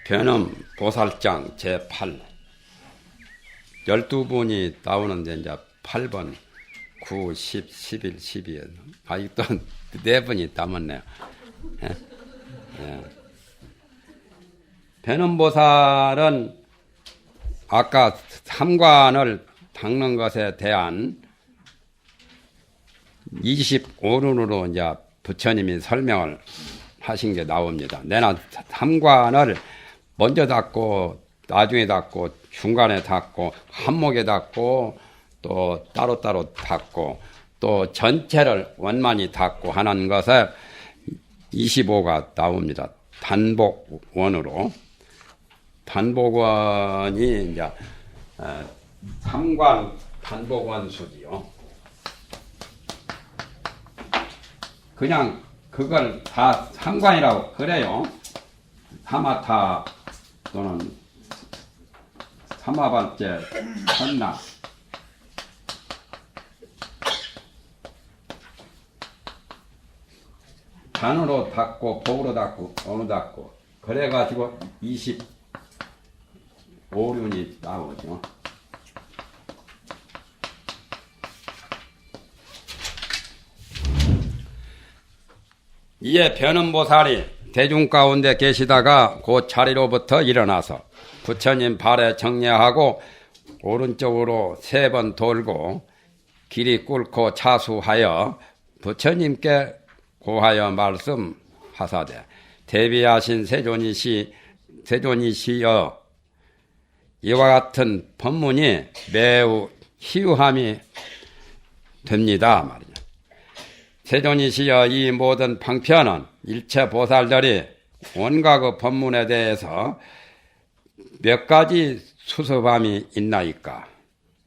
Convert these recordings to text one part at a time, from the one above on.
변음 보살장 제8 12분이 나오는데 이제 8번, 9, 10, 11, 12 아직도 4분이 남았네요. 예? 예. 변음보살은 아까 삼관을 닦는 것에 대한 25run으로 이제 부처님이 설명을 하신 게 나옵니다. 내나 삼관을 먼저 닦고 나중에 닦고 중간에 닦고 한목에 닦고 또 따로따로 닦고 또 전체를 원만히 닦고 하는 것에 25가 나옵니다. 단복원으로. 단복원이 이제 삼관 단복원수지요. 그냥 그걸 다 삼관이라고 그래요. 사마타 또는 삼화반째 천나 단으로 닦고 복으로 닦고 어느 닦고 그래가지고 25륜이 나오죠. 이에 변음보살이 대중 가운데 계시다가 그 자리로부터 일어나서 부처님 발에 정례하고 오른쪽으로 3번 돌고 길이 꿇고 차수하여 부처님께 고하여 말씀하사되 대비하신 세존이시여 이와 같은 법문이 매우 희유함이 됩니다 말이죠. 세존이시여 이 모든 방편은 일체 보살들이 온갖 법문에 대해서 몇 가지 수습함이 있나이까.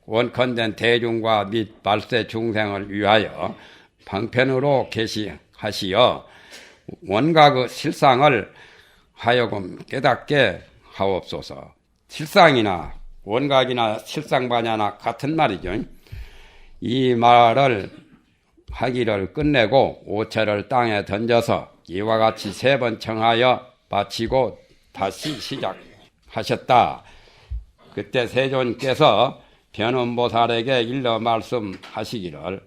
원컨대 대중과 및 말세 중생을 위하여 방편으로 계시하시어 원각 실상을 하여금 깨닫게 하옵소서. 실상이나 원각이나 실상반야나 같은 말이죠. 이 말을 하기를 끝내고 오체를 땅에 던져서 이와 같이 3번 청하여 마치고 다시 시작하셨다. 그때 세존께서 변음보살에게 일러 말씀하시기를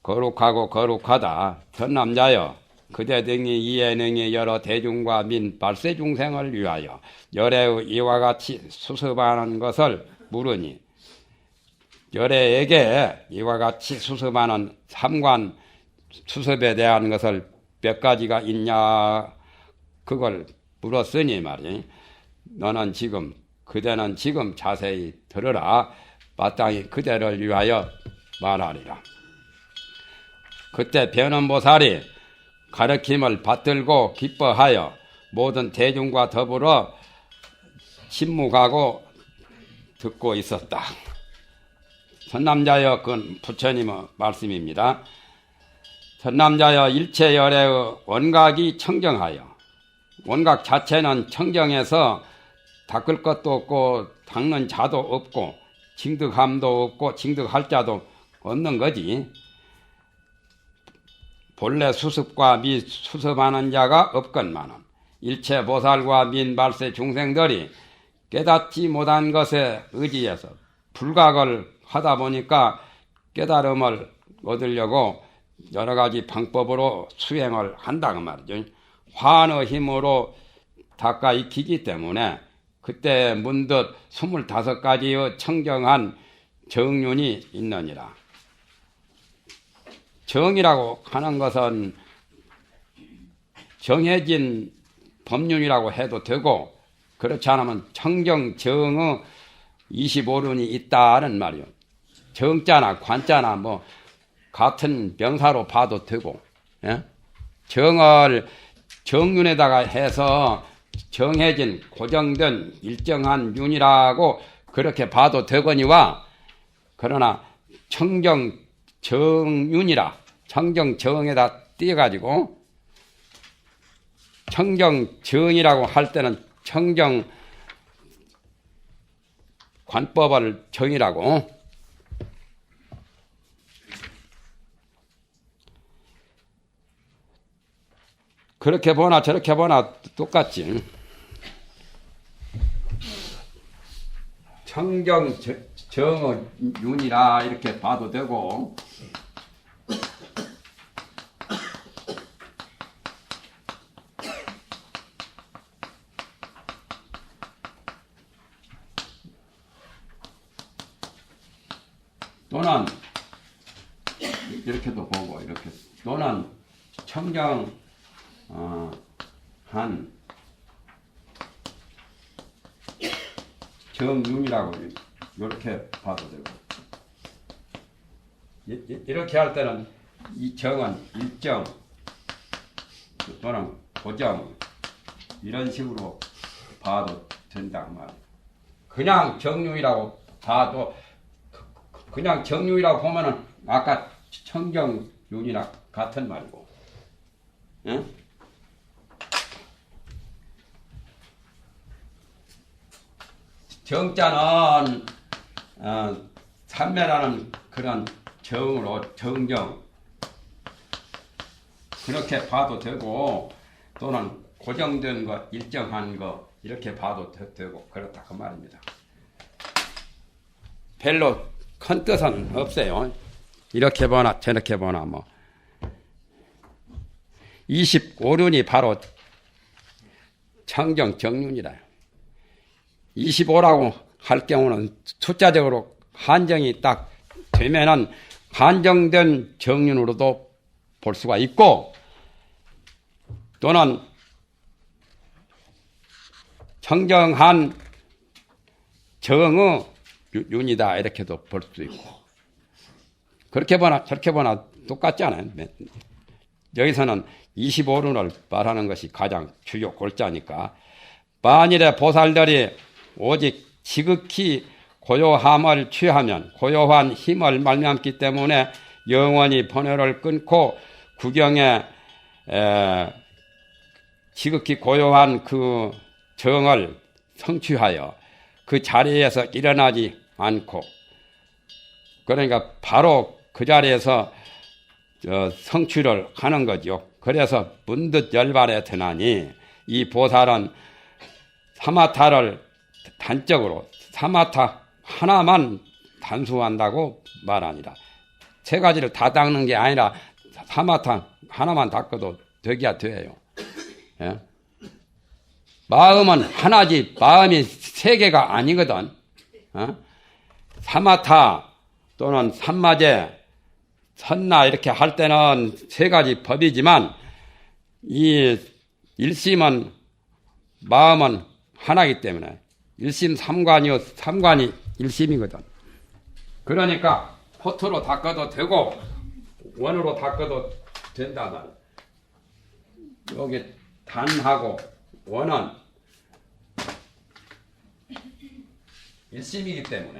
거룩하고 거룩하다. 전남자여 그대 등이 이에 능히 여러 대중과 민 발세중생을 위하여 열애의 이와 같이 수습하는 것을 물으니 열애에게 이와 같이 수습하는 삼관 수습에 대한 것을 몇 가지가 있냐 그걸 물었으니 말이지. 그대는 지금 자세히 들으라. 마땅히 그대를 위하여 말하리라. 그때 변음보살이 가르침을 받들고 기뻐하여 모든 대중과 더불어 침묵하고 듣고 있었다. 선남자여 그건 부처님의 말씀입니다. 선남자여 일체 열애의 원각이 청정하여 원각 자체는 청정해서 닦을 것도 없고 닦는 자도 없고 징득함도 없고 징득할 자도 없는 거지. 본래 수습과 미수습하는 자가 없건만은 일체 보살과 민발세 중생들이 깨닫지 못한 것에 의지해서 불각을 하다 보니까 깨달음을 얻으려고 여러 가지 방법으로 수행을 한다고 말이죠. 화의 힘으로 닦아 익히기 때문에 그때 문득 25가지의 청정한 정륜이 있느니라. 정이라고 하는 것은 정해진 법륜이라고 해도 되고 그렇지 않으면 청정정의 25륜이 있다는 말이요. 정자나 관자나 뭐 같은 명사로 봐도 되고, 예? 정을 정륜에다가 해서 정해진 고정된 일정한 윤이라고 그렇게 봐도 되거니와 그러나 청정정윤이라 청정정에다 띄어가지고 청정정이라고 할 때는 청정관법을 정이라고 그렇게 보나 저렇게 보나 똑같지. 청정 정의 윤이라 이렇게 봐도 되고, 또는 이렇게도 보고, 이렇게 또는 청정 한 정윤이라고 이렇게 봐도 되고, 이렇게 할 때는 이 정은 일정 또는 고정 이런 식으로 봐도 된다 그 말이에요. 그냥 정윤이라고 봐도, 그냥 정윤이라고 보면은 아까 청정윤이나 같은 말이고, 응? 정자는 삼매라는 그런 정으로 정정 그렇게 봐도 되고, 또는 고정된 것, 일정한 것 이렇게 봐도 되고 그렇다 그 말입니다. 별로 큰 뜻은 없어요. 이렇게 보나 저렇게 보나 뭐. 25륜이 바로 청정 정륜이라. 25라고 할 경우는 숫자적으로 한정이 딱 되면은 한정된 정륜으로도 볼 수가 있고, 또는 청정한 정의 윤이다 이렇게도 볼 수 있고, 그렇게 보나 저렇게 보나 똑같지 않아요. 여기서는 25륜을 말하는 것이 가장 주요 골자니까, 만일에 보살들이 오직 지극히 고요함을 취하면 고요한 힘을 말미암기 때문에 영원히 번뇌를 끊고 구경에 지극히 고요한 그 정을 성취하여 그 자리에서 일어나지 않고, 그러니까 바로 그 자리에서 성취를 하는 거죠. 그래서 문득 열반에 드나니 이 보살은 사마타를 단적으로 사마타 하나만 단수한다고 말하니라. 세 가지를 다 닦는 게 아니라 사마타 하나만 닦아도 되기야 돼요. 예? 마음은 하나지 마음이 세 개가 아니거든. 사마타 또는 삼마제 선나 이렇게 할 때는 세 가지 법이지만, 이 일심은 마음은 하나이기 때문에 일심 삼관이요 삼관이 일심이거든. 그러니까 호토로 닦아도 되고 원으로 닦아도 된다 말이야. 여기 단하고 원은 일심이기 때문에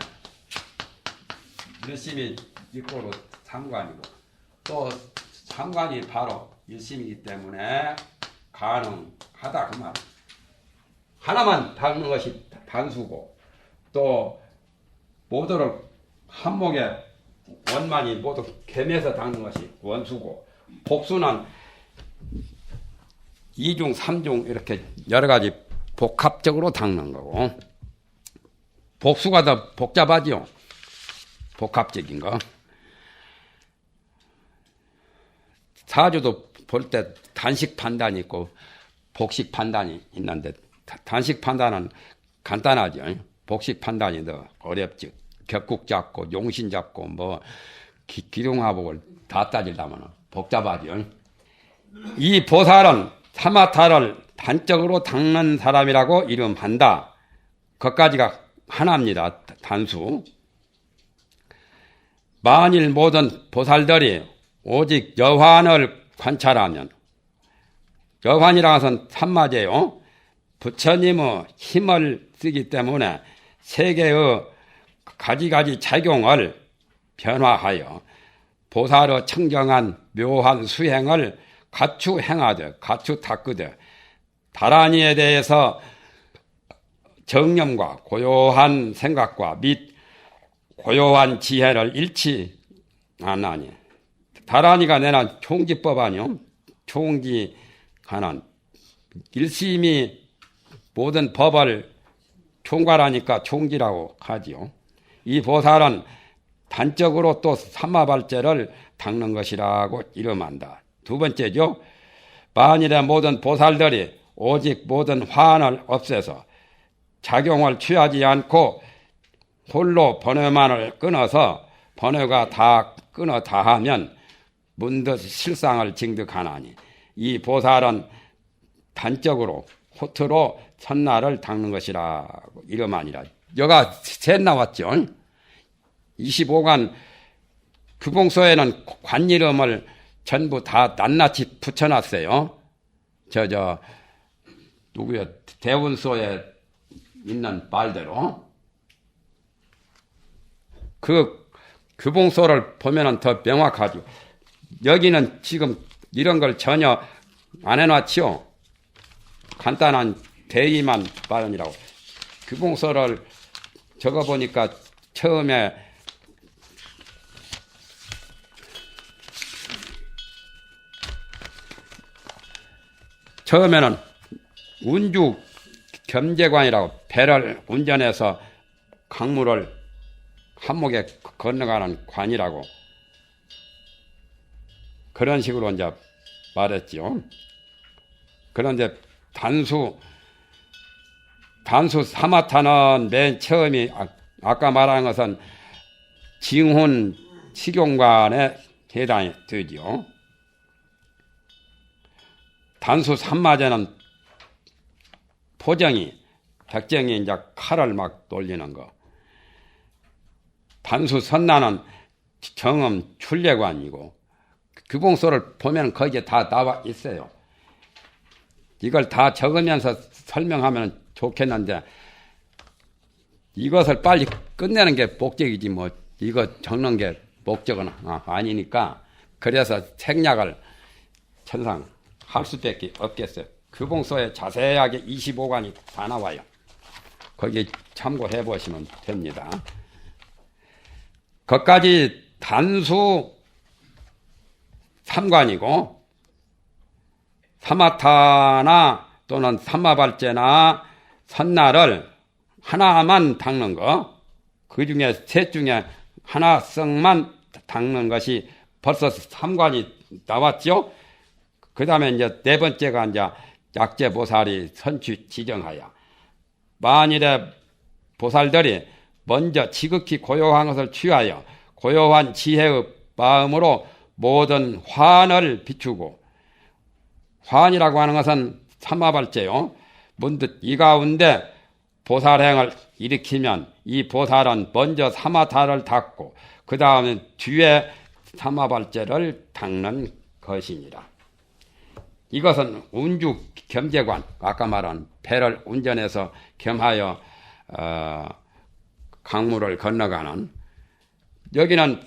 일심이 이꼬로 삼관이고, 또 삼관이 바로 일심이기 때문에 가능하다 그 말. 하나만 닦는 것이 단수고, 또 모두를 한목에 원만이 모두 겸해서 닦는 것이 원수고, 복수는 이중 삼중 이렇게 여러 가지 복합적으로 닦는 거고, 복수가 더 복잡하지요. 복합적인 거. 사주도 볼 때 단식 판단이 있고 복식 판단이 있는데, 단식 판단은 간단하죠. 복식 판단이 더 어렵지. 격국 잡고 용신 잡고 뭐 기둥화복을 다 따지려면 복잡하죠. 이 보살은 사마타를 단적으로 닦는 사람이라고 이름한다. 그것까지가 하나입니다. 단수. 만일 모든 보살들이 오직 여환을 관찰하면, 여환이라는 것은 삼마제요. 부처님의 힘을 쓰기 때문에 세계의 가지가지 작용을 변화하여 보살의 청정한 묘한 수행을 가추 행하되 가추 닦으되 다라니에 대해서 정념과 고요한 생각과 및 고요한 지혜를 잃지 않나니. 다라니가 내는 총지법 아니요. 총지하는 일심이 모든 법을 총괄하니까 총기라고 하지요. 이 보살은 단적으로 또 삼마발제를 닦는 것이라고 이름한다. 두 번째죠. 만일에 모든 보살들이 오직 모든 화환을 없애서 작용을 취하지 않고 홀로 번뇌만을 끊어서 번뇌가 다 끊어 다하면 문득 실상을 징득하나니 이 보살은 단적으로 호트로 선나를 닦는 것이라고 이름하니라. 여가 셋 나왔죠. 25관 규봉소에는 관 이름을 전부 다 낱낱이 붙여놨어요. 누구야? 대운소에 있는 말대로. 그 규봉소를 보면은 더 명확하죠. 여기는 지금 이런 걸 전혀 안 해놨지요. 간단한 대의만 발언이라고. 규봉소를 적어보니까 처음에는 운주 겸재관이라고 배를 운전해서 강물을 한목에 건너가는 관이라고 그런 식으로 이제 말했지요. 그런데 단수 사마타는 맨 처음이 아까 말한 것은 징훈 식용관에 해당이 되지요. 단수 삼마제는 백정이 이제 칼을 막 돌리는 거. 단수 선나는 정음 출례관이고, 규봉소를 보면 거기에 다 나와 있어요. 이걸 다 적으면서 설명하면 좋겠는데, 이것을 빨리 끝내는 게 목적이지, 뭐, 이거 적는 게 목적은 아니니까, 그래서 생략을 천상 할 수밖에 없겠어요. 규봉소에 자세하게 25관이 다 나와요. 거기 참고해 보시면 됩니다. 거기까지 단수 3관이고 사마타나 또는 삼마발제나 선나를 하나만 닦는 거, 그 중에 셋 중에 하나성만 닦는 것이 벌써 3관이 나왔죠. 그 다음에 이제 네 번째가 이제 약제보살이 선취 지정하여 만일에 보살들이 먼저 지극히 고요한 것을 취하여 고요한 지혜의 마음으로 모든 환을 비추고, 환이라고 하는 것은 삼마발제요. 문득 이 가운데 보살행을 일으키면 이 보살은 먼저 사마타를 닦고 그 다음에 뒤에 삼마발제를 닦는 것이니라. 이것은 운주 겸재관, 아까 말한 배를 운전해서 겸하여 강물을 건너가는, 여기는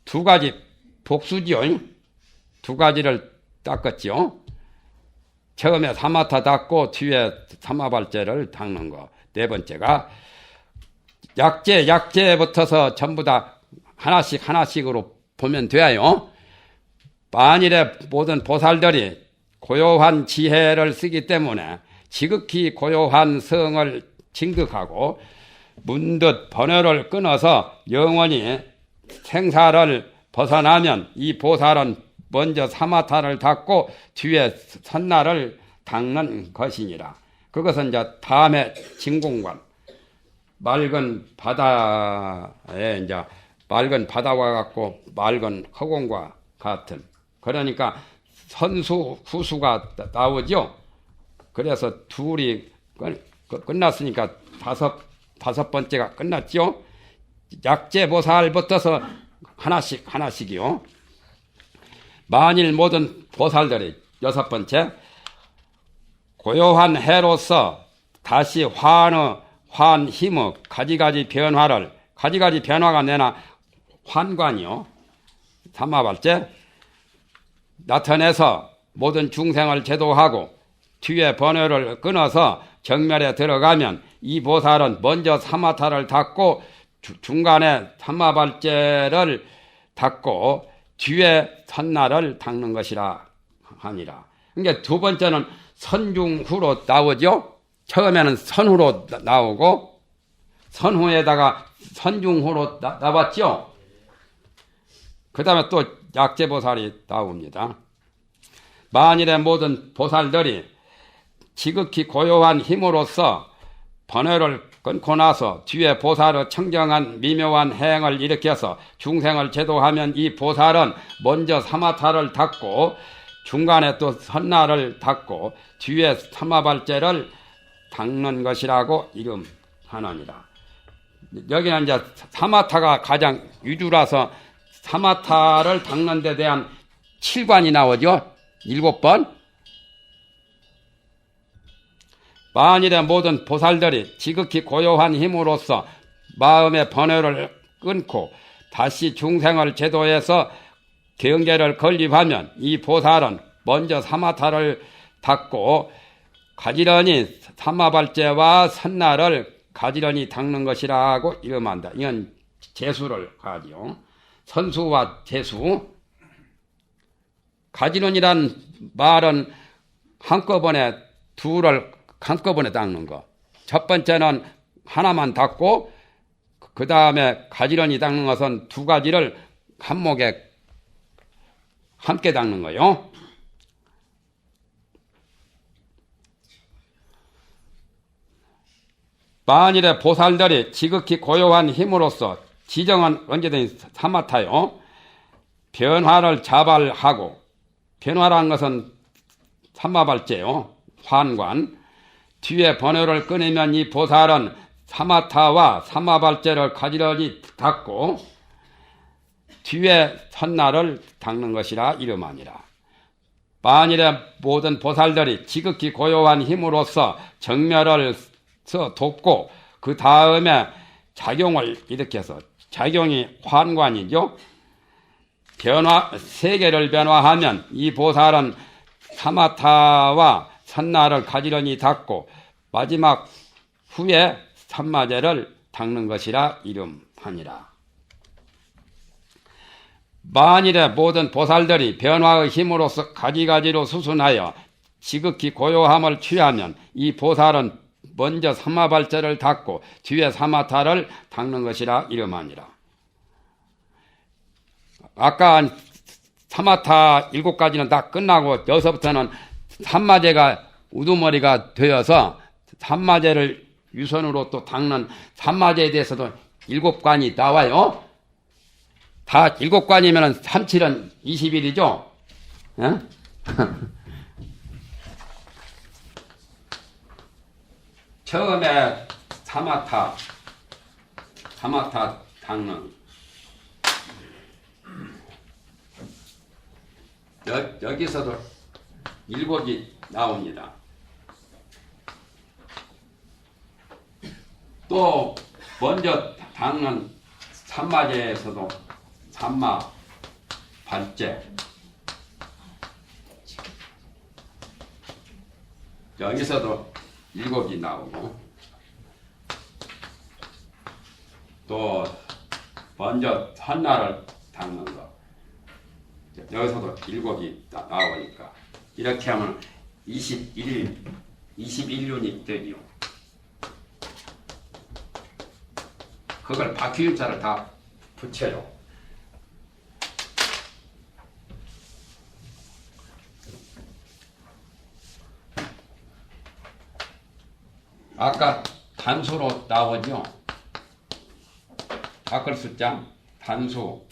두 가지 복수지요. 두 가지를 닦았지요. 처음에 사마타 닦고 뒤에 삼마발제를 닦는 거. 네 번째가 약제부터서 전부 다 하나씩으로 보면 돼요. 만일에 모든 보살들이 고요한 지혜를 쓰기 때문에 지극히 고요한 성을 징득하고 문득 번뇌를 끊어서 영원히 생사를 벗어나면 이 보살은 먼저 사마타를 닦고 뒤에 선나를 닦는 것이니라. 그것은 이제 다음에 진공관, 맑은 바다에 이제 맑은 바다와 같고 맑은 허공과 같은, 그러니까 선수 후수가 나오죠. 그래서 둘이 끝났으니까 다섯 번째가 끝났죠. 약제보살부터서 하나씩이요. 만일 모든 보살들이 여섯 번째 고요한 해로서 다시 환 힘의 가지가지 변화가 내나 환관이요. 삼마발제 나타내서 모든 중생을 제도하고 뒤에 번뇌를 끊어서 정멸에 들어가면 이 보살은 먼저 사마타를 닦고 중간에 삼마발제를 닦고 뒤에 선나를 닦는 것이라 하니라. 그러니까 두 번째는 선중후로 나오죠. 처음에는 선후로 나오고 선후에다가 선중후로 나왔죠. 그 다음에 또 약제보살이 나옵니다. 만일에 모든 보살들이 지극히 고요한 힘으로써 번뇌를 끊고 나서 뒤에 보살의 청정한 미묘한 행을 일으켜서 중생을 제도하면 이 보살은 먼저 사마타를 닦고 중간에 또 선나를 닦고 뒤에 사마발제를 닦는 것이라고 이름하느니라. 여기는 이제 사마타가 가장 위주라서 사마타를 닦는 데 대한 7관이 나오죠. 7번. 만일에 모든 보살들이 지극히 고요한 힘으로써 마음의 번뇌를 끊고 다시 중생을 제도해서 경계를 건립하면 이 보살은 먼저 사마타를 닦고 가지런히 사마발제와 선나를 가지런히 닦는 것이라고 이름한다. 이건 재수를 가지요. 선수와 재수. 가지런이란 말은 한꺼번에 둘을 한꺼번에 닦는 거. 첫 번째는 하나만 닦고 그 다음에 가지런히 닦는 것은 두 가지를 한목에 함께 닦는 거요. 만일에 보살들이 지극히 고요한 힘으로써 지정은 언제든지 사마타요. 변화를 자발하고 변화란 것은 사마발제요. 환관. 뒤에 번뇌를 끊으면 이 보살은 사마타와 사마발제를 가지런히 닦고 뒤에 선나를 닦는 것이라 이름하니라. 만일에 모든 보살들이 지극히 고요한 힘으로써 정멸을 돕고 그 다음에 작용을 일으켜서 작용이 환관이죠. 세계를 변화하면 이 보살은 사마타와 선나를 가지런히 닦고 마지막 후에 삼마제를 닦는 것이라 이름하니라. 만일에 모든 보살들이 변화의 힘으로서 가지가지로 수순하여 지극히 고요함을 취하면 이 보살은 먼저 사마발제를 닦고 뒤에 사마타를 닦는 것이라 이름하니라. 아까 사마타 7가지는 다 끝나고 여기서부터는 삼마제가 우두머리가 되어서 삼마제를 유선으로 또 닦는 삼마제에 대해서도 7관이 나와요. 다 7관이면 37은 20일이죠. 예? 처음에 사마타 닦는 여기서도 7이 나옵니다. 또 먼저 닦는 삼마제에서도 삼마발제 여기서도 7이 나오고 또 먼저 선나를 닦는 거 여기서도 7이 나오니까 이렇게 하면 21륜이 되지요. 그걸 바퀴임자를 다 붙여요. 아까 단수로 나오죠. 닦을 숫자 단수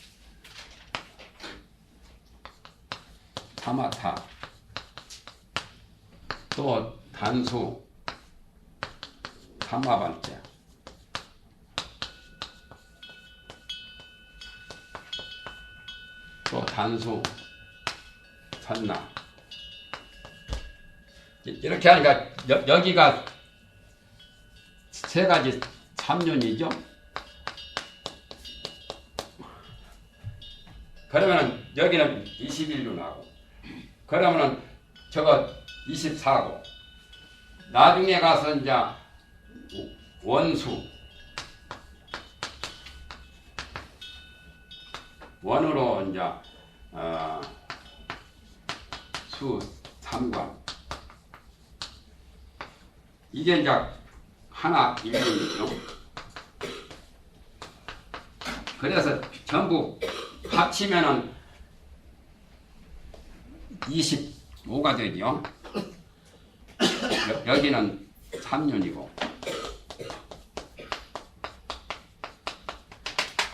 사마타 또 단수 사마발제 또 단수 선나 이렇게 하니까 여기가 3가지 3륜이죠. 그러면은 여기는 21륜하고 그러면은 저거 24고 나중에 가서 이제 원수 원으로 이제 수 3관 이게 이제 하나 일분이죠. 그래서 전부 합치면은 25가 되죠. 여기는 3년이고.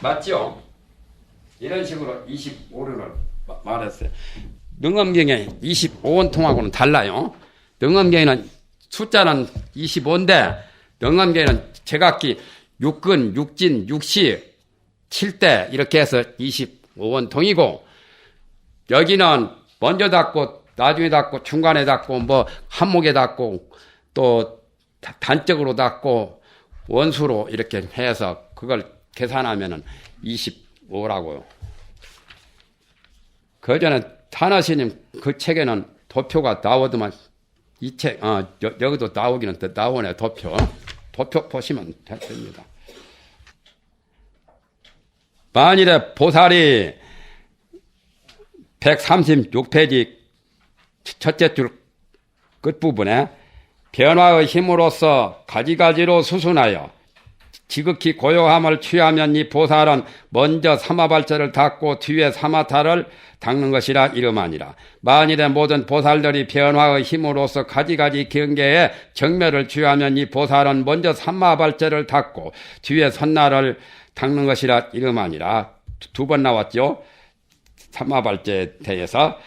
맞죠? 이런 식으로 25를 말했어요. 능엄경에 25원통하고는 달라요. 능엄경에는 숫자는 25인데 능엄경에는 제각기 6근, 6진, 6시, 7대 이렇게 해서 25원통이고 여기는 먼저 닫고 나중에 닫고 중간에 닫고 뭐 한목에 닫고 또 단적으로 닫고 원수로 이렇게 해서 그걸 계산하면은 25라고요. 그 전에 탄하스님 그 책에는 도표가 나오더만 이 책, 여기도 나오기는 나오네, 도표. 도표 보시면 됩니다. 만일에 보살이 136페이지 첫째 줄 끝부분에 변화의 힘으로써 가지가지로 수순하여 지극히 고요함을 취하면 이 보살은 먼저 사마발자를 닦고 뒤에 사마타를 닦는 것이라 이름하니라. 만일에 모든 보살들이 변화의 힘으로써 가지가지 경계에 정멸을 취하면 이 보살은 먼저 사마발자를 닦고 뒤에 선나를 닦는 것이라 이름하니라. 두 번 나왔죠. 사마발자에 대해서.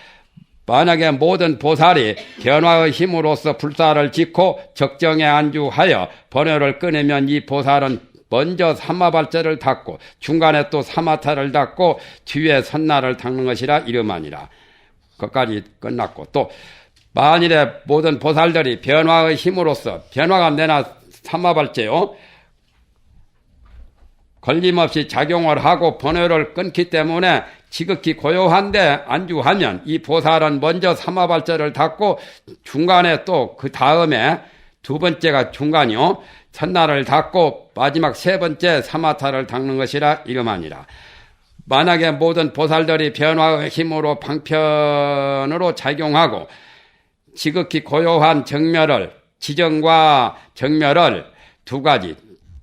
만약에 모든 보살이 변화의 힘으로써 불사를 짓고 적정에 안주하여 번뇌를 끊으면 이 보살은 먼저 사마발자를 닦고 중간에 또 사마타를 닦고 뒤에 선나를 닦는 것이라 이름하니라. 거기까지 끝났고 또 만일에 모든 보살들이 변화의 힘으로써 변화가 내나 사마발자요. 걸림없이 작용을 하고 번뇌를 끊기 때문에 지극히 고요한데 안주하면 이 보살은 먼저 사마발자를 닦고 중간에 또 그 다음에 두 번째가 중간이요. 첫날을 닦고 마지막 세 번째 사마타를 닦는 것이라 이름하니라. 만약에 모든 보살들이 변화의 힘으로 방편으로 작용하고 지극히 고요한 정멸을 지정과 정멸을 두 가지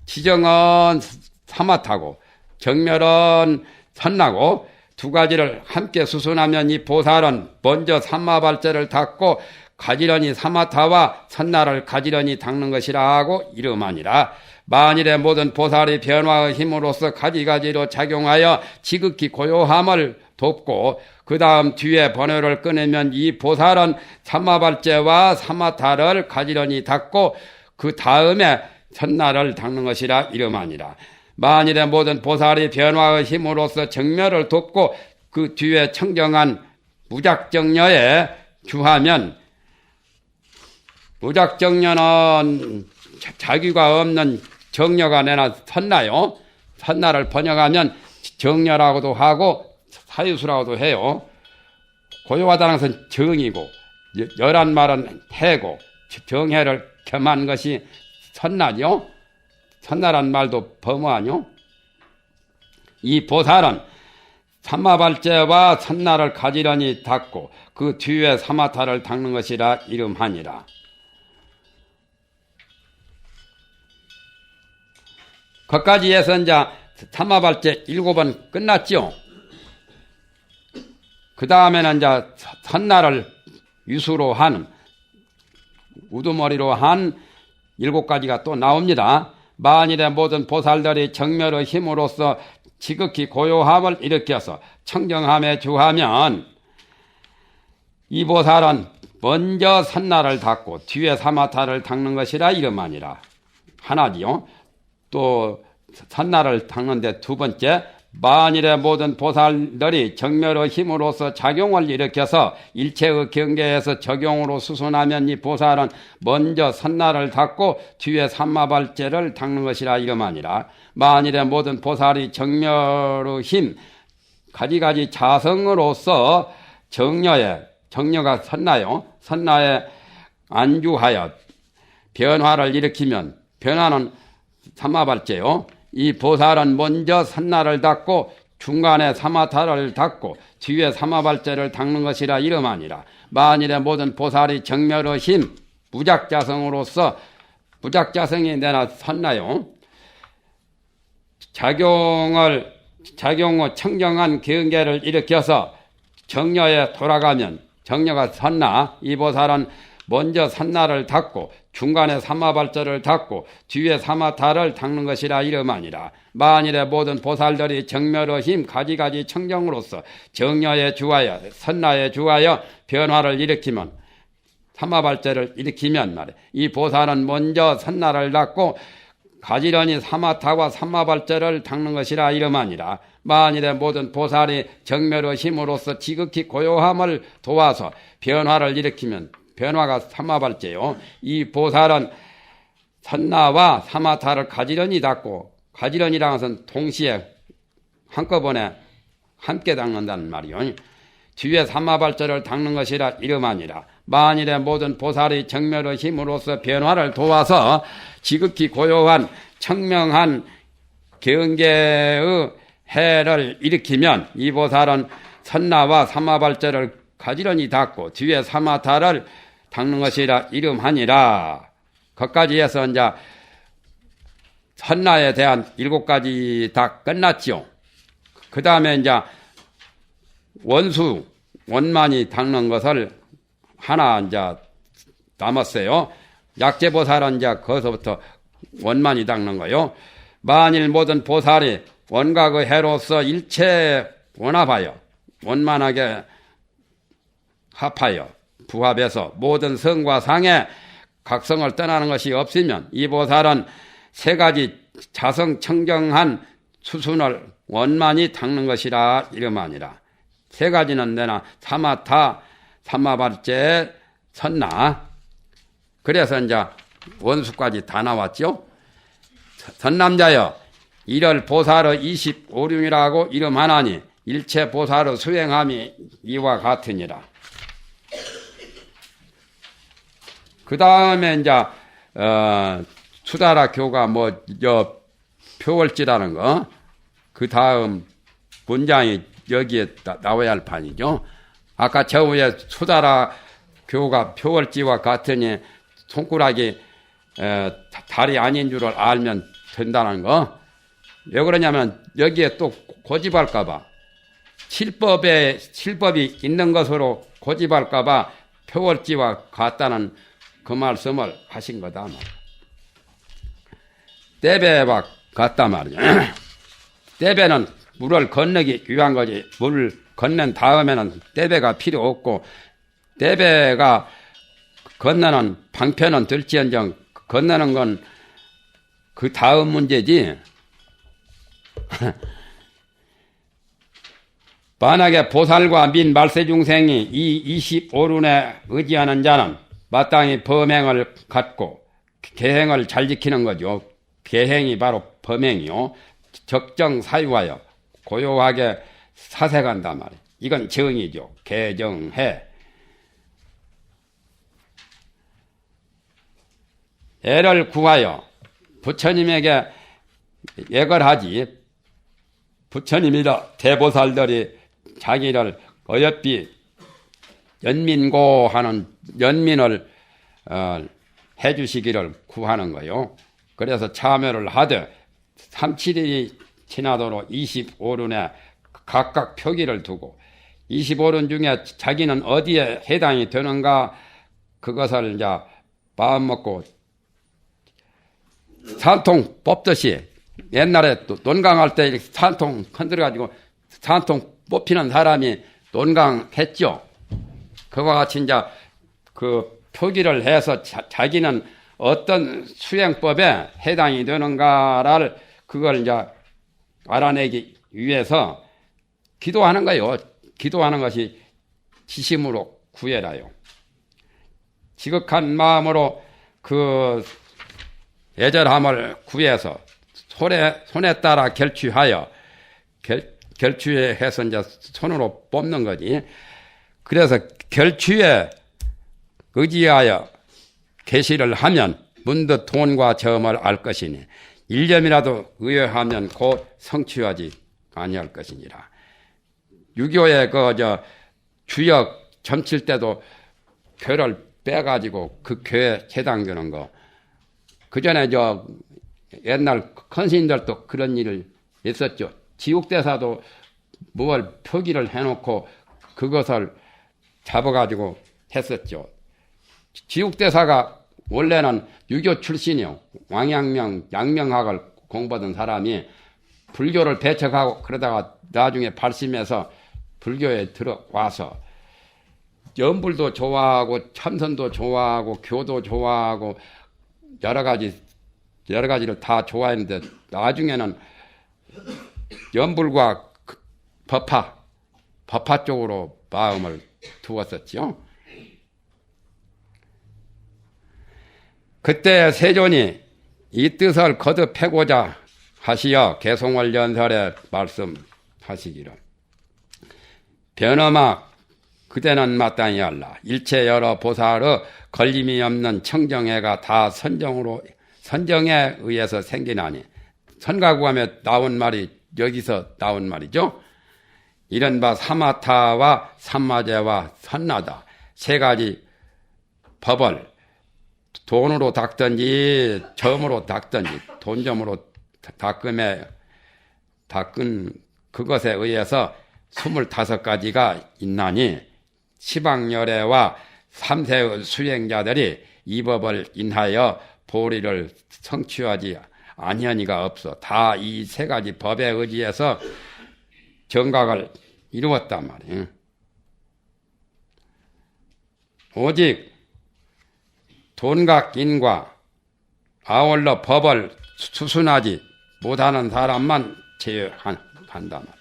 지정은 사마타고 정멸은 선나고 두 가지를 함께 수순하면 이 보살은 먼저 사마발자를 닦고 가지런히 사마타와 선나를 가지런히 닦는 것이라 하고 이름하니라. 만일에 모든 보살이 변화의 힘으로써 가지가지로 작용하여 지극히 고요함을 돕고 그 다음 뒤에 번뇌를 끊으면 이 보살은 사마발자와 사마타를 가지런히 닦고 그 다음에 선나를 닦는 것이라 이름하니라. 만일에 모든 보살이 변화의 힘으로써 정멸을 돕고 그 뒤에 청정한 무작정녀에 주하면 무작정녀는 자기가 없는 정녀가 내나 선나요. 선나를 번역하면 정녀라고도 하고 사유수라고도 해요. 고요하다는 것은 정이고 열한 말은 해고 정해를 겸한 것이 선나죠. 선나란 말도 범어하뇨. 이 보살은 사마발자와 선나를 가지런히 닦고 그 뒤에 사마타를 닦는 것이라 이름하니라. 거기까지 해서 이제 사마발자 7번 끝났죠. 그 다음에는 이제 선나를 유수로 한 우두머리로 한 7가지가 또 나옵니다. 만일에 모든 보살들이 정멸의 힘으로써 지극히 고요함을 일으켜서 청정함에 주하면 이 보살은 먼저 선나를 닦고 뒤에 사마타를 닦는 것이라 이름하니라. 하나지요. 또 선나를 닦는데 두 번째, 만일에 모든 보살들이 정멸의 힘으로써 작용을 일으켜서 일체의 경계에서 적용으로 수순하면 이 보살은 먼저 선나를 닦고 뒤에 사마발자를 닦는 것이라 이름하니라. 만일에 모든 보살이 정멸의 힘 가지가지 자성으로서 정녀가 선나에 안주하여 변화를 일으키면 변화는 사마발자요. 이 보살은 먼저 선나를 닦고 중간에 사마타를 닦고 뒤에 사마발자를 닦는 것이라 이름하니라. 만일에 모든 보살이 정멸의 힘 무작자성으로서 부작자성이 내나 섰나요? 작용 후 청정한 경계를 일으켜서 정녀에 돌아가면 정녀가 섰나 이 보살은 먼저 산나를 닦고 중간에 삼마발자를 닦고 뒤에 사마타를 닦는 것이라 이름하니라. 만일에 모든 보살들이 정멸의 힘 가지가지 청정으로서 정녀에 주하여 선나에 주하여 변화를 일으키면 삼마발자를 일으키면 말이야. 이 보살은 먼저 선나를 닦고 가지런히 사마타와 삼마발자를 닦는 것이라 이름하니라. 만일에 모든 보살이 정멸의 힘으로서 지극히 고요함을 도와서 변화를 일으키면 변화가 삼마발자요. 이 보살은 선나와 사마타를 가지런히 닦고 가지런히라는 것은 동시에 한꺼번에 함께 닦는다는 말이요. 뒤에 삼마발자를 닦는 것이라 이름하니라. 만일에 모든 보살이 정멸의 힘으로서 변화를 도와서 지극히 고요한 청명한 경계의 해를 일으키면 이 보살은 선나와 삼마발자를 가지런히 닦고 뒤에 사마타를 닦는 것이라 이름하니라. 거기까지 해서 이제 선나에 대한 7가지 다 끝났지요. 그 다음에 이제 원만히 닦는 것을 하나 이제 남았어요. 약제보살은 이제 거기서부터 원만히 닦는 거요. 만일 모든 보살이 원각의 해로서 일체 원합하여 원만하게 합하여 부합해서 모든 성과 상에 각성을 떠나는 것이 없으면 이 보살은 3가지 자성 청정한 수순을 원만히 닦는 것이라 이름하니라. 3가지는 내나 사마타, 삼마발제, 선나. 그래서 이제 원수까지 다 나왔죠. 선남자여 이를 보살의 25륜이라고 이름하나니 일체 보살의 수행함이 이와 같으니라. 그 다음에 이제 수다라 교가 표월지라는 거, 그 다음 문장이 여기에 나와야 할 판이죠. 아까 저 위에 수다라 교가 표월지와 같으니 손가락이 달이 아닌 줄을 알면 된다는 거. 왜 그러냐면 여기에 또 고집할까봐 칠법이 있는 것으로 고집할까봐 표월지와 같다는 그 말씀을 하신 거다 말이야. 떼배와 같다 말이야. 떼배는 물을 건너기 위한 거지. 물을 건넨 다음에는 떼배가 필요 없고 떼배가 건너는 방편은 들지언정 건너는 건 그 다음 문제지. 만약에 보살과 민 말세중생이 이 25륜에 의지하는 자는 마땅히 범행을 갖고 계행을 잘 지키는 거죠. 계행이 바로 범행이요. 적정 사유하여 고요하게 사색한다 말이에요. 이건 정이죠. 개정해. 애를 구하여 부처님에게 예걸 하지. 부처님이라 대보살들이 자기를 어여삐 연민고 하는 연민을 해주시기를 구하는 거요. 그래서 참여를 하되 37일이 지나도록 25륜에 각각 표기를 두고 25륜 중에 자기는 어디에 해당이 되는가 그것을 이제 마음먹고 산통 뽑듯이 옛날에 또 논강할 때 산통 흔들어가지고 산통 뽑히는 사람이 논강했죠. 그와 같이 이제 그 표기를 해서 자기는 어떤 수행법에 해당이 되는가를 그걸 이제 알아내기 위해서 기도하는 거예요. 기도하는 것이 지심으로 구해라요. 지극한 마음으로 그 애절함을 구해서 손에 따라 결취하여 결취해서 이제 손으로 뽑는 거지. 그래서 결취에 의지하여 계시를 하면 문득 돈과 점을 알 것이니 일념이라도 의외하면 곧 성취하지 아니할 것이니라. 6.25의 주역 점칠 때도 괴를 빼가지고 그 괴에 해당되는 거 그 전에 옛날 컨신들도 그런 일을 했었죠. 지옥대사도 뭘 표기를 해놓고 그것을 잡아가지고 했었죠. 지옥대사가 원래는 유교 출신이요. 왕양명, 양명학을 공부하던 사람이 불교를 배척하고 그러다가 나중에 발심해서 불교에 들어와서 염불도 좋아하고 참선도 좋아하고 교도 좋아하고 여러 가지를 다 좋아했는데 나중에는 염불과 법화 쪽으로 마음을 두었었죠. 그때 세존이 이 뜻을 거듭해고자 하시어 개송월 연설에 말씀하시기를 변엄아 그대는 마땅히 알라. 일체 여러 보살의 걸림이 없는 청정해가 다 선정에 의해서 생기나니 선가구함에 나온 말이 여기서 나온 말이죠. 이른바 사마타와 삼마제와 선나다 세 가지 법을 돈으로 닦든지 점으로 닦든지 돈점으로 닦은 그것에 의해서 25가지가 있나니 시방열애와 3세의 수행자들이 이 법을 인하여 보리를 성취하지 아니하니가 없어. 다 이 세 가지 법에 의지해서 정각을 이루었단 말이에요. 오직 돈각인과 아울러 법을 수순하지 못하는 사람만 제외한단 말이에요.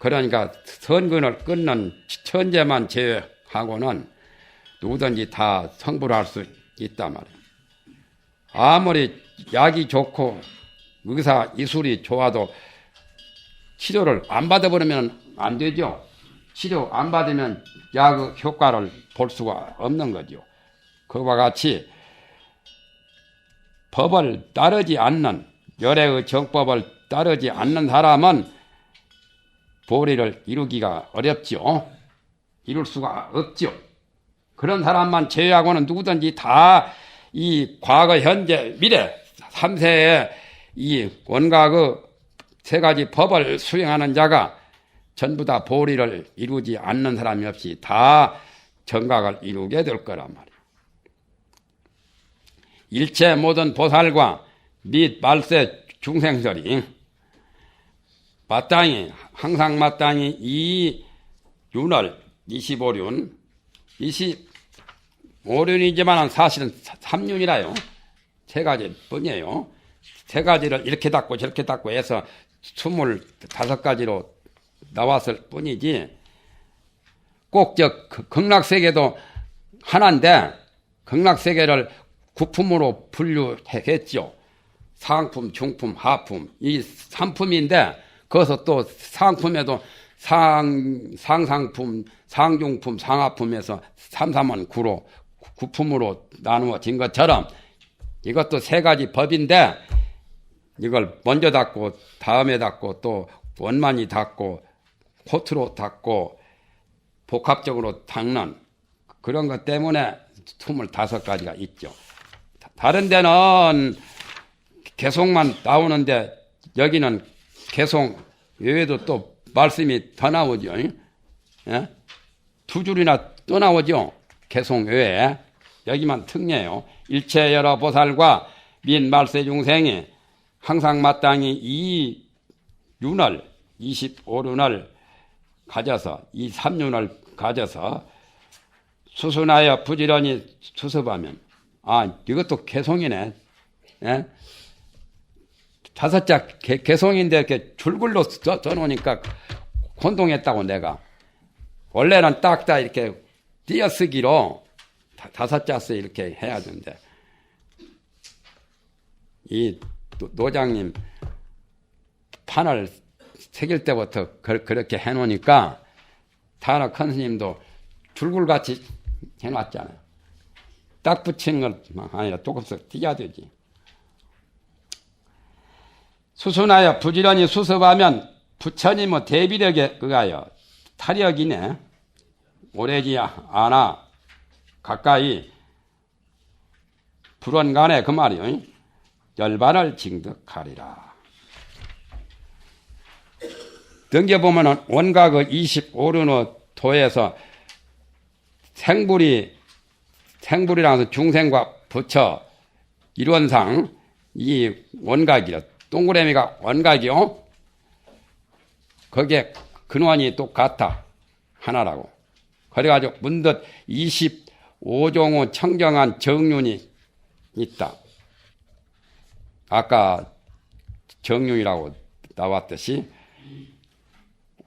그러니까 선근을 끊는 천재만 제외하고는 누구든지 다 성불할 수 있단 말이에요. 아무리 약이 좋고 의사 이술이 좋아도 치료를 안 받아버리면 안 되죠. 치료 안 받으면 약 효과를 볼 수가 없는 거죠. 그와 같이 법을 따르지 않는 열애의 정법을 따르지 않는 사람은 보리를 이루기가 어렵죠. 이룰 수가 없죠. 그런 사람만 제외하고는 누구든지 다 이 과거, 현재, 미래 3세의 이 원각의 세 가지 법을 수행하는 자가 전부 다 보리를 이루지 않는 사람이 없이 다 정각을 이루게 될 거란 말이에요. 일체 모든 보살과 및 말세 중생들이 항상 마땅히 이 윤을 25륜 25륜이지만 사실은 3륜이라요. 세 가지 뿐이에요. 세 가지를 이렇게 닦고 저렇게 닦고 해서 25가지로 나왔을 뿐이지 꼭 극락세계도 하나인데 극락세계를 구품으로 분류했죠. 상품, 중품, 하품 이 3품인데 거기서 또 상품에도 상상품, 상중품, 상하품에서 3, 9로 구품으로 나누어진 것처럼 이것도 세 가지 법인데 이걸 먼저 닦고 다음에 닦고 또 원만히 닦고 코트로 닦고 복합적으로 닦는 그런 것 때문에 25가지가 있죠. 다른 데는 개송만 나오는데 여기는 개송 외에도 또 말씀이 더 나오죠. 예? 2줄이나 또 나오죠. 개송 외에. 여기만 특례요. 일체 여러 보살과 민 말세 중생이 항상 마땅히 이 윤을 25륜을 가져서 이 3륜을 가져서 수순하여 부지런히 수습하면 이것도 개송이네. 예? 5자 개송인데 이렇게 줄글로 써놓으니까 혼동했다고 내가. 원래는 딱 다 이렇게 띄어쓰기로 5자씩 이렇게 해야 되는데 이 노장님 판을 새길 때부터 그렇게 해놓으니까 다나 큰 스님도 줄글같이 해놨잖아요. 딱 붙이는 걸 아니라 조금씩 띄어야 되지. 수순하여 부지런히 수습하면 부처님의 대비력에 의하여 타력이네. 오래지 않아 가까이 불원간에 그 말이요. 열반을 징득하리라. 넘겨보면은 원각의 25륜의 도에서 생불이라서 중생과 부처 이론상 이 원각이라 동그라미가 원각이요. 거기에 근원이 똑같아. 하나라고. 그래가지고 문득 25종의 청정한 정륜이 있다. 아까 정륜이라고 나왔듯이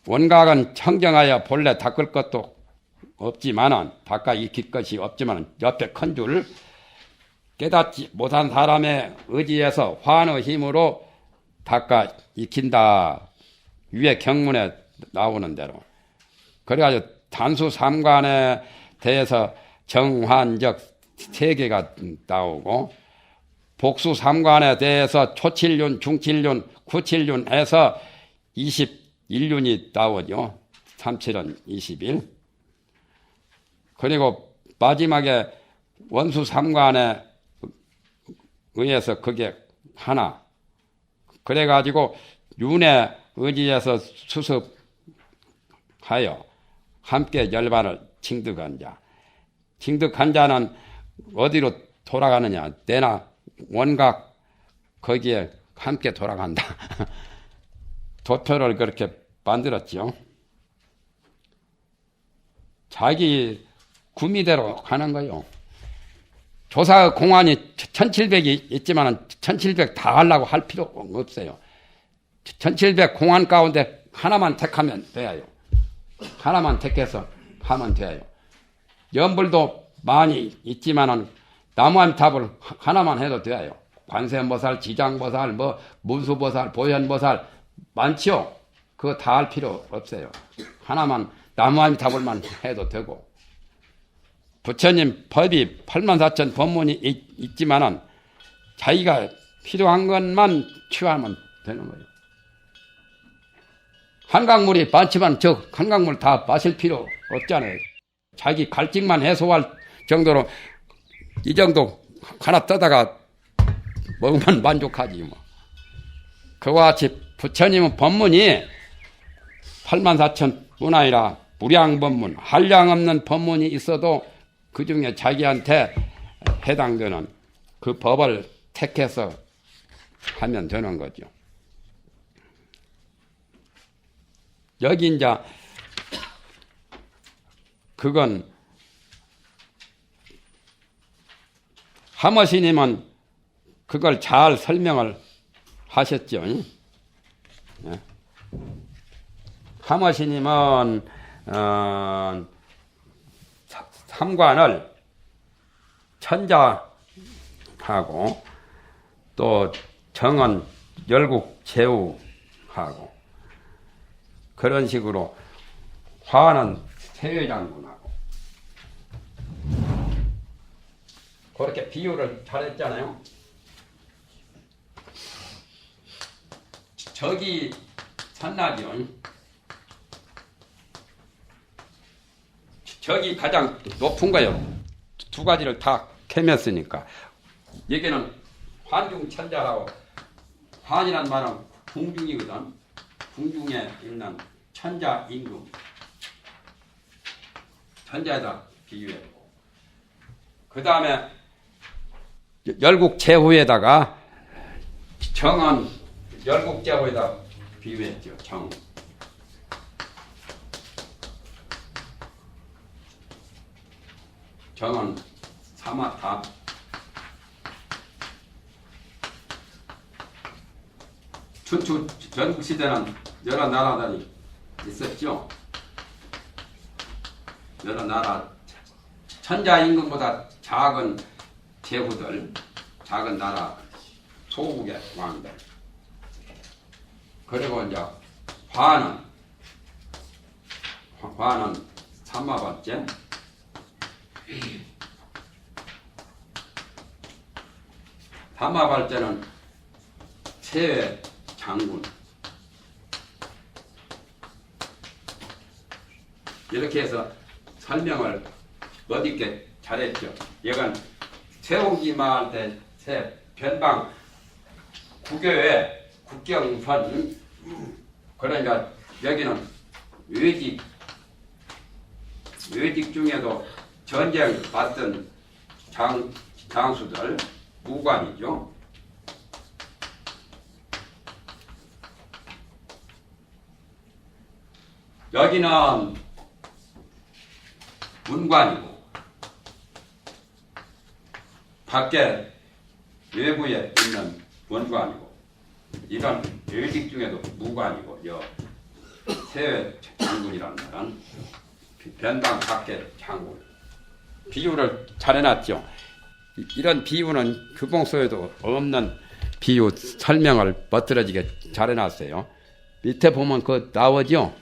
원각은 청정하여 본래 닦을 것도 없지만은 닦아 익힐 것이 없지만은 옆에 큰 줄 깨닫지 못한 사람의 의지에서 화의 힘으로 닦아 익힌다. 위에 경문에 나오는 대로. 그래가지고 단수 삼관에 대해서 정환적 세 개가 나오고 복수 삼관에 대해서 초칠륜, 중칠륜, 구칠륜 해서 21륜이 나오죠. 37은 21. 그리고 마지막에 원수 삼관에 의해서 그게 하나. 그래가지고 윤에 의지해서 수습하여 함께 열반을 징득한 자. 징득한 자는 어디로 돌아가느냐. 내나 원각 거기에 함께 돌아간다. 도표를 그렇게 만들었죠. 자기 구미대로 가는 거요. 조사 공안이 1700이 있지만 1700 다 하려고 할 필요 없어요. 1700 공안 가운데 하나만 택하면 돼요. 하나만 택해서 하면 돼요. 연불도 많이 있지만은 나무암탑을 하나만 해도 돼요. 관세음보살, 지장보살, 문수보살, 보현보살 많지요. 그거 다 할 필요 없어요. 하나만 나무암탑을만 해도 되고. 부처님 법이 84,000 법문이 있지만은 자기가 필요한 것만 취하면 되는 거예요. 한강물이 많지만 저 한강물 다 마실 필요 없잖아요. 자기 갈증만 해소할 정도로 이 정도 하나 떠다가 먹으면 만족하지 뭐. 그와 같이 부처님은 법문이 84,000 뿐 아니라 무량법문, 한량 없는 법문이 있어도 그 중에 자기한테 해당되는 그 법을 택해서 하면 되는 거죠. 여기 이제 그건 하머스님은 그걸 잘 설명을 하셨죠. 예. 하머스님은 삼관을 천자하고 또 정은 열국 제후하고 그런 식으로 화는 세회장군하고 그렇게 비유를 잘했잖아요. 저기 산나기요. 저기 가장 높은 거요. 두 가지를 다 캐맸으니까. 여기는 환중천자라고, 환이란 말은 궁중이거든. 궁중에 있는 천자 임금. 천자에다 비유했고. 그 다음에 열국 제후에다가 정은 열국 제후에다 비유했죠. 정. 정은 사마타. 춘추 전국시대는 여러 나라들이 있었죠. 여러 나라, 천자 임금보다 작은 제후들, 작은 나라, 소국의 왕들. 그리고 이제 화는 삼마번째. 삼마발제는 세회 장군. 이렇게 해서 설명을 멋있게 잘했죠. 얘가 세우기만 할 때 새 변방 국교의 국경선, 그러니까 여기는 외직 중에도 전쟁 받던 장수들 무관이죠. 여기는 문관이고 밖에 외부에 있는 원관이고 이런 외직 중에도 무관이고 세외 장군이라는 말은 변방 밖에 장군. 비유를 잘 해놨죠. 이런 비유는 규봉서에도 없는 비유 설명을 멋들어지게 잘 해놨어요. 밑에 보면 그 나오죠.